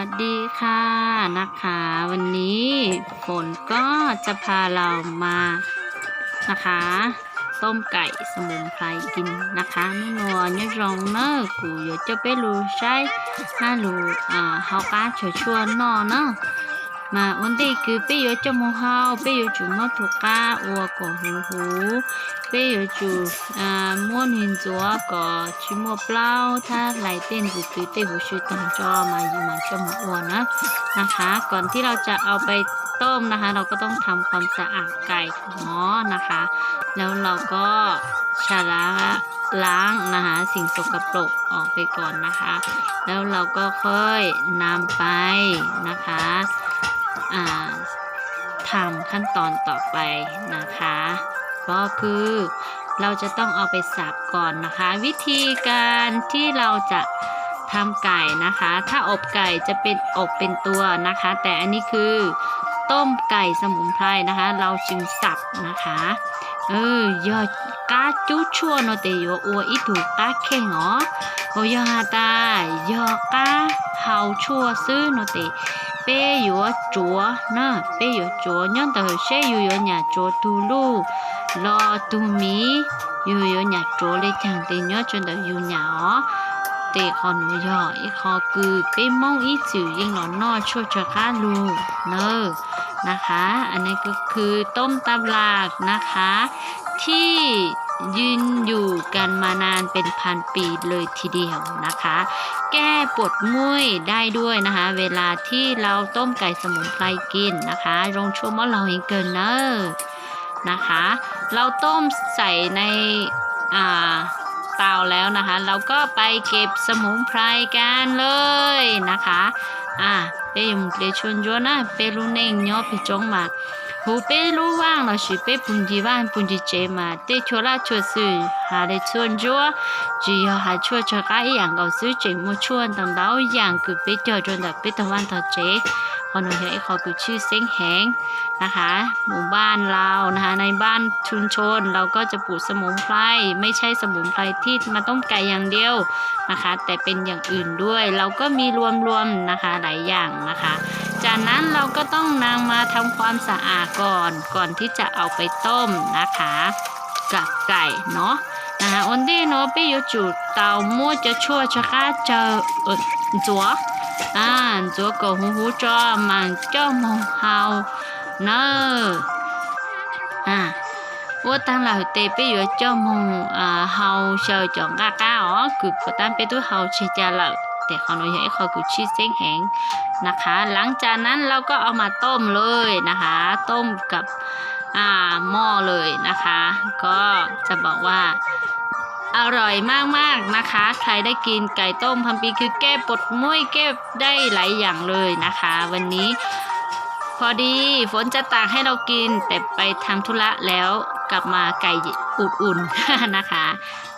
วัสดีค่ะนะคะวันนี้ฝนก็จะพาเรามานะคะต้มไก่สมุนไพรกินนะคะนู่นวอนยรองเนอร์กูอยากจะไปรู้ใช้ฮัลโหลเฮาก้าชัวนอเนอะมาวันนี้คือไปอยู่จมูกเฮาไปอยู่จุดมะถูกกาอัวก็หูไปอยู่จุดม้วนหินจัวก็ชิมัวเปล่าถ้าไหลเต้นหรือตื่นเต้นหูชื่อตังจอมาอยู่มาจมูกอัวนะคะก่อนที่เราจะเอาไปต้มนะคะเราก็ต้องทำความสะอาดไก่เนาะนะคะแล้วเราก็ชะล้างนะคะสิ่งสกปรกออกไปก่อนนะคะแล้วเราก็ค่อยนำไปนะคะทำขั้นตอนต่อไปนะคะก็คือเราจะต้องเอาไปสับก่อนนะคะวิธีการที่เราจะทำไก่นะคะถ้าอบไก่จะเป็นอบเป็นตัวนะคะแต่อันนี้คือต้มไก่สมุนไพรนะคะเราจึงสับนะคะยอดกาจูชัวโนเตโยอัวอิถูกาเข่งอ๋อโอยาตายอกาเฮาชัวซื้อโนเตเป้อยู่จัวนะเป้อยู่จัวย้อนแต่เช่อยู่เนี่ยจัวตูลูรอตูมีอยู่เนี่ยจัวเลยจังเตย้อนจนแต่อยู่เนี่ยอ๋อเตะคอหนูย่ออีคอคือเป้มองอีจิ๋วยิงหนอนนอช่วยจะฆ่าลูเนอนะคะอันนี้ก็คือต้มตำลากนะคะที่ยืนอยู่กันมานานเป็นพันปีเลยทีเดียวนะคะแก้ปวดเมื่อยได้ด้วยนะคะเวลาที่เราต้มไก่สมุนไพรกินนะคะลงชั่วโมงเราเองเกินเนอนะคะเราต้มใส่ในเตาแล้วนะคะเราก็ไปเก็บสมุนไพรกันเลยนะคะเปยมเปชวนจนะเปรูเน่งย่อไปจงมาหูเปรู้ว่างเราสิเปปุ่นจีว่านปุ่นจีเจมาเตชัวละชัวซื้อหาได้ชวนจัวจียอหาชัวชักไออย่างเราซื้อเจมัวชวนต่างดาวอย่างคือเปจอจนแบบเปตะวันตอเจพอหนูเห็นเขาคือชื่อเซ้งแหงนะคะหมู่บ้านเรานะคะในบ้านชุมชนเราก็จะปลูกสมุนไพรไม่ใช่สมุนไพรที่มาต้มไก่อย่างเดียวนะคะแต่เป็นอย่างอื่นด้วยเราก็มีรวมนะคะหลายอย่างนะคะจากนั้นเราก็ต้องนำมาทำความสะอาดก่อนที่จะเอาไปต้มนะคะกับไก่เนาะนะคะวันนี้เนาะไปอยู่จุดเตามั่วจะชั่วชะก้าเจอจัวจัวก็หูจอมันเจ้ามองเฮาเนอว่าตั้งเราเตะไปอยู่เจ้ามองเฮาเชยจ่องกาอ๋อคือก็ตั้งไปตัวเฮาเชจาละแต่เขาหน่อยเขาคือชีสเซ้งแหงนะคะหลังจากนั้นเราก็เอามาต้มเลยนะคะต้มกับหม้อเลยนะคะก็จะบอกว่าอร่อยมากๆนะคะใครได้กินไก่ต้มพัมปีคือแก้ปวดเมื่อยแก้ได้หลายอย่างเลยนะคะวันนี้พอดีฝนจะตากให้เรากินแต่ไปทำธุระแล้วกลับมาไก่อุ่นๆนะคะ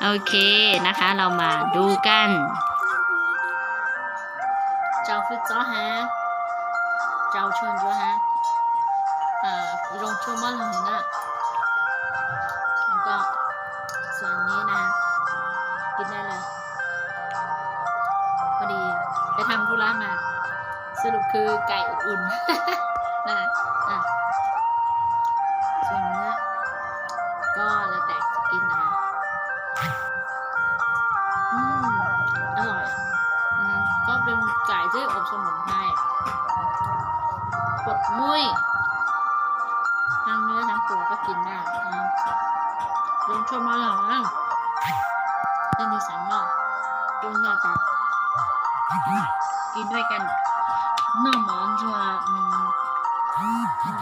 โอเคนะคะเรามาดูกันเจ้าคือจ้อฮะเจ้าชวนจ้อฮะลงชั่วโมงละนะแล้วก็ส่วนนี้นะกินได้เลยพอดีไปทำธุระมาสรุปคือไก่อุ่นๆนะส่วนเนื้อก็แล้วแต่จะกินนะอร่อยก็เป็นไก่ที่อบสมุนไพรปวดมุ้ยทั้งเนื้อทั้งตัวก็กินได้ลงชมมาหรอเรื่องที่สามเนาะปุ้งหน้าตากินด้วยกันน้ำมันชัว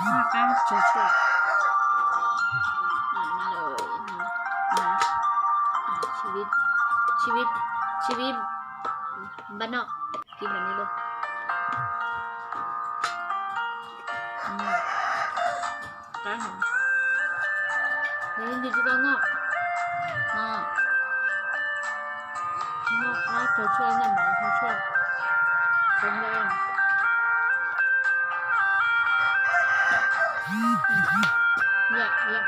ข้าก้าชัวมาเลยนะชีวิตบ้านนอกกินแบบนี้เลยร้านหอมนี่ดิจิตอลนอกข้าวช่วยเนี่ยหมอเขาช่วยแข็งแรงเยอะ